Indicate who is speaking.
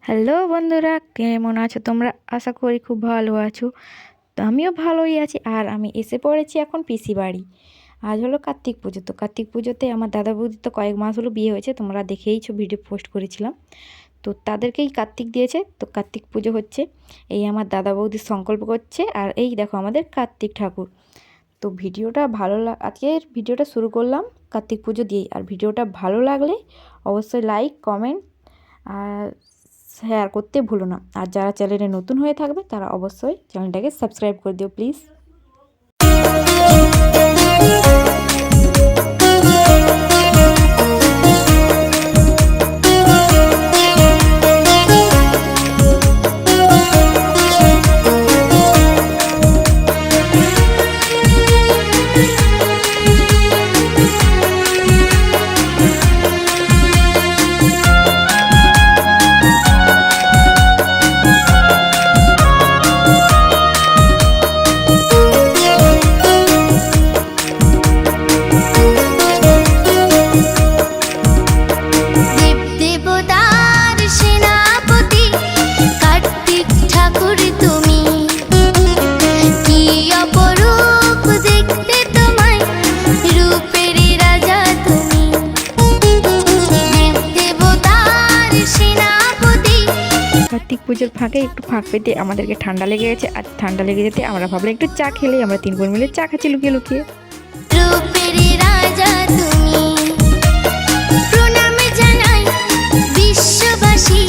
Speaker 1: Hello বন্ধুরা, কেমন আছো তোমরা? আশা করি খুব ভালো আছো। তো আমিও ভালোই আছি। আর আমি এসে পড়েছি এখন পিসি বাড়ি। আজ হলো কার্তিক পুজো। তো কার্তিক পুজোতে আমার দাদা বৌদির তো কয়েক মাস হলো বিয়ে হয়েছে, তোমরা দেখেইছো, ভিডিও পোস্ট করেছিলাম। তো তাদেরকেই কার্তিক দিয়েছে, তো কার্তিক পুজো হচ্ছে। এই আমার দাদা বৌদির সংকল্প করছে, আর এই দেখো আমাদের কার্তিক ঠাকুর। তো ভিডিওটা আজকের ভিডিওটা শুরু করলাম কার্তিক পুজো দিয়েই। আর ভিডিওটা ভালো লাগলে অবশ্যই লাইক, কমেন্ট আর শেয়ার করতে ভুলো না। আর যারা চ্যানেলে নতুন হয়ে থাকবে তারা অবশ্যই চ্যানেলটাকে সাবস্ক্রাইব করে দিও প্লিজ। কার্তিক পুজোর ফাঁকে একটু ফাঁক পেতে আমাদেরকে ঠান্ডা লেগে গেছে। আর ঠান্ডা লেগে যেতে আমরা ভাবলাম একটু চা খেলে, আমরা 3 বোন মিলে চা খাচ্ছি লুকিয়ে লুকিয়ে।
Speaker 2: প্রণাম জানাই বিশ্ববাসী।